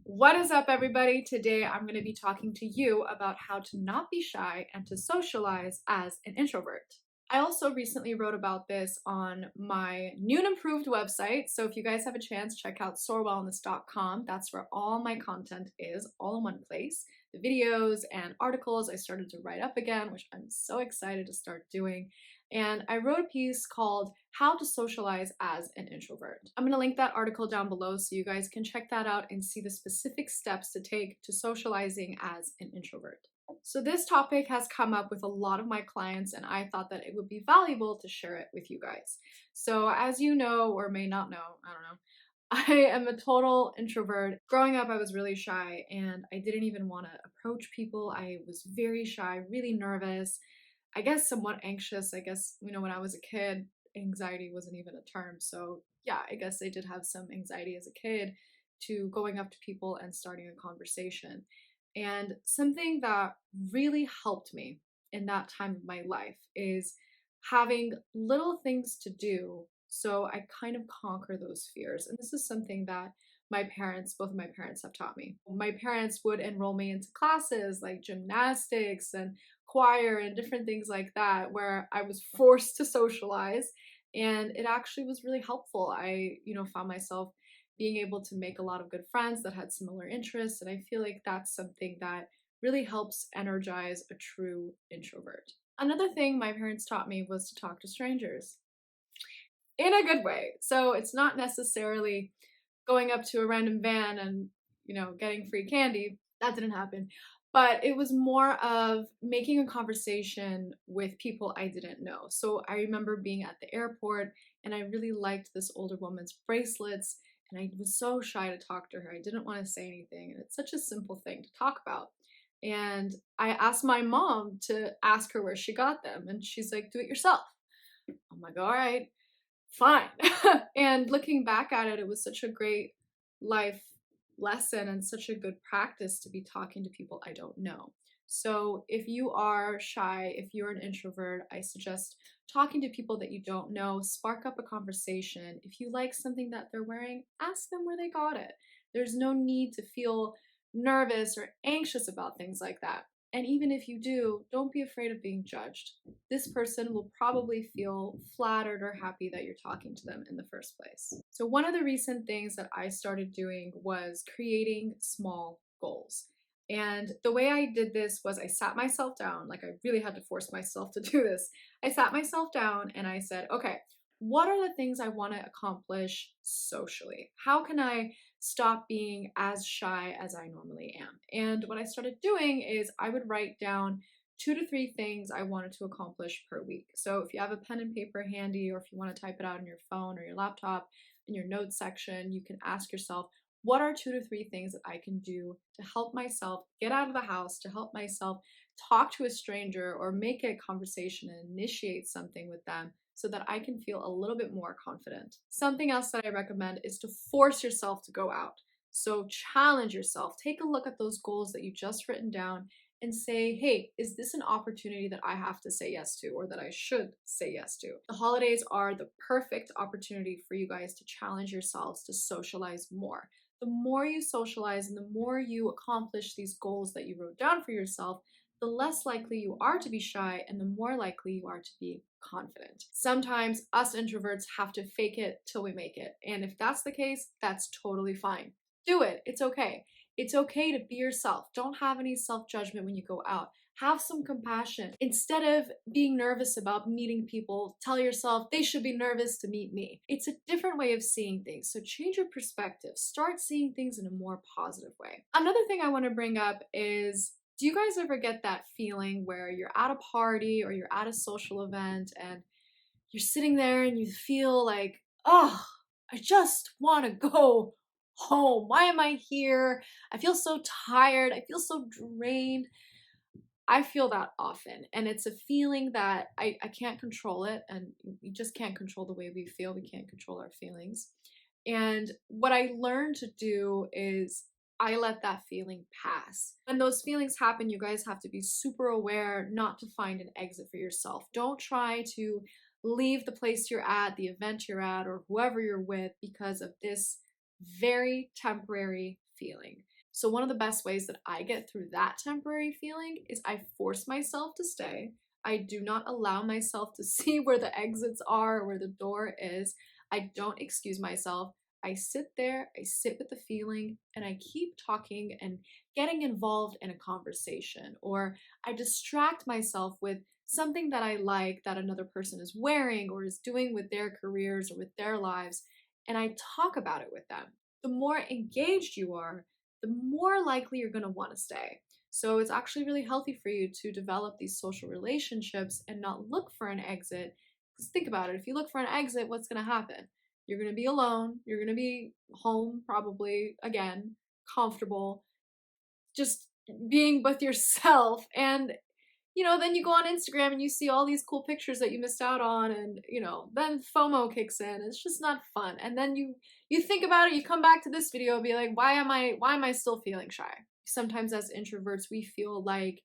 What is up, everybody? Today I'm going to be talking to you about how to not be shy and to socialize as an introvert. I also recently wrote about this on my new and improved website, so if you guys have a chance, check out sorewellness.com. That's where all my content is, all in one place. The videos and articles I started to write up again, which I'm so excited to start doing. And I wrote a piece called How to Socialize as an Introvert. I'm going to link that article down below so you guys can check that out and see the specific steps to take to socializing as an introvert. So this topic has come up with a lot of my clients, and I thought that it would be valuable to share it with you guys. So as you know, or may not know, I don't know, I am a total introvert. Growing up, I was really shy and I didn't even want to approach people. I was very shy, really nervous, I guess somewhat anxious. I guess, when I was a kid, anxiety wasn't even a term. So, yeah, I guess I did have some anxiety as a kid to going up to people and starting a conversation. And something that really helped me in that time of my life is having little things to do so I kind of conquer those fears. And this is something that my parents, both of my parents, have taught me. My parents would enroll me into classes like gymnastics and choir and different things like that where I was forced to socialize, and it actually was really helpful. I, found myself being able to make a lot of good friends that had similar interests, and I feel like that's something that really helps energize a true introvert. Another thing my parents taught me was to talk to strangers in a good way. So it's not necessarily going up to a random van and, getting free candy. That didn't happen. But it was more of making a conversation with people I didn't know. So I remember being at the airport and I really liked this older woman's bracelets, and I was so shy to talk to her. I didn't want to say anything. And it's such a simple thing to talk about. And I asked my mom to ask her where she got them. And she's like, do it yourself. I'm like, all right, fine. And looking back at it, it was such a great life lesson and such a good practice to be talking to people I don't know. So if you are shy, if you're an introvert, I suggest talking to people that you don't know, spark up a conversation. If you like something that they're wearing, ask them where they got it. There's no need to feel nervous or anxious about things like that. And even if you do, don't be afraid of being judged. This person will probably feel flattered or happy that you're talking to them in the first place. So, one of the recent things that I started doing was creating small goals. And the way I did this was I sat myself down, like I really had to force myself to do this. I sat myself down and I said, okay, what are the things I want to accomplish socially? How can I stop being as shy as I normally am? And what I started doing is I would write down 2 to 3 things I wanted to accomplish per week. So if you have a pen and paper handy, or if you want to type it out on your phone or your laptop in your notes section, you can ask yourself, what are 2 to 3 things that I can do to help myself get out of the house, to help myself talk to a stranger or make a conversation and initiate something with them so that I can feel a little bit more confident. Something else that I recommend is to force yourself to go out. So challenge yourself. Take a look at those goals that you just written down and say, hey, is this an opportunity that I have to say yes to, or that I should say yes to? The holidays are the perfect opportunity for you guys to challenge yourselves to socialize more. The more you socialize and the more you accomplish these goals that you wrote down for yourself, the less likely you are to be shy and the more likely you are to be confident. Sometimes us introverts have to fake it till we make it. And if that's the case, that's totally fine. Do it. It's okay. It's okay to be yourself. Don't have any self judgment when you go out. Have some compassion. Instead of being nervous about meeting people, tell yourself they should be nervous to meet me. It's a different way of seeing things. So change your perspective. Start seeing things in a more positive way. Another thing I want to bring up is, do you guys ever get that feeling where you're at a party or you're at a social event and you're sitting there and you feel like, oh, I just want to go home. Why am I here? I feel so tired. I feel so drained. I feel that often. And it's a feeling that I can't control it. And we just can't control the way we feel. We can't control our feelings. And what I learned to do is I let that feeling pass. When those feelings happen, you guys have to be super aware not to find an exit for yourself. Don't try to leave the place you're at, the event you're at, or whoever you're with because of this very temporary feeling. So one of the best ways that I get through that temporary feeling is I force myself to stay. I do not allow myself to see where the exits are or where the door is. I don't excuse myself. I sit there, I sit with the feeling, and I keep talking and getting involved in a conversation. Or I distract myself with something that I like that another person is wearing or is doing with their careers or with their lives, and I talk about it with them. The more engaged you are, the more likely you're going to want to stay. So it's actually really healthy for you to develop these social relationships and not look for an exit. Because think about it, if you look for an exit, what's going to happen? You're going to be alone, you're going to be home, probably again, comfortable, just being with yourself. And then you go on Instagram and you see all these cool pictures that you missed out on, and then FOMO kicks in. It's just not fun. And then you think about it, you come back to this video and be like, why am I still feeling shy? Sometimes as introverts, we feel like,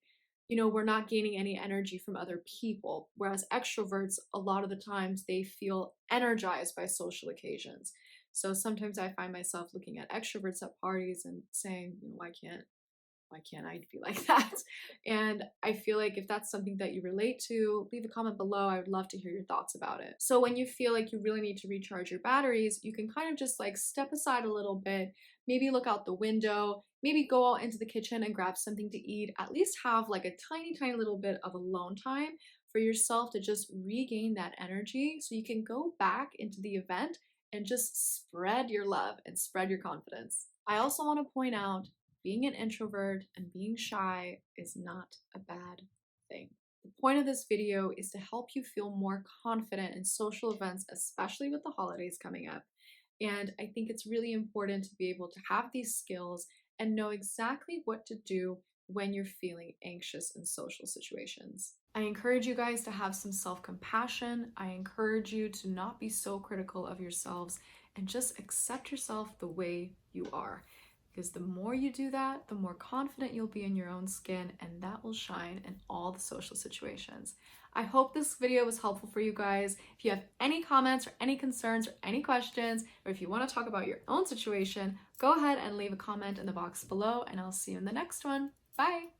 we're not gaining any energy from other people, whereas extroverts, a lot of the times, they feel energized by social occasions. So sometimes I find myself looking at extroverts at parties and saying, why can't I be like that? And I feel like if that's something that you relate to, leave a comment below. I would love to hear your thoughts about it. So when you feel like you really need to recharge your batteries, you can kind of just like step aside a little bit, maybe look out the window, maybe go out into the kitchen and grab something to eat, at least have like a tiny, tiny little bit of alone time for yourself to just regain that energy so you can go back into the event and just spread your love and spread your confidence. I also want to point out, being an introvert and being shy is not a bad thing. The point of this video is to help you feel more confident in social events, especially with the holidays coming up. And I think it's really important to be able to have these skills and know exactly what to do when you're feeling anxious in social situations. I encourage you guys to have some self-compassion. I encourage you to not be so critical of yourselves and just accept yourself the way you are. Because the more you do that, the more confident you'll be in your own skin, and that will shine in all the social situations. I hope this video was helpful for you guys. If you have any comments or any concerns or any questions, or if you want to talk about your own situation, go ahead and leave a comment in the box below, and I'll see you in the next one. Bye!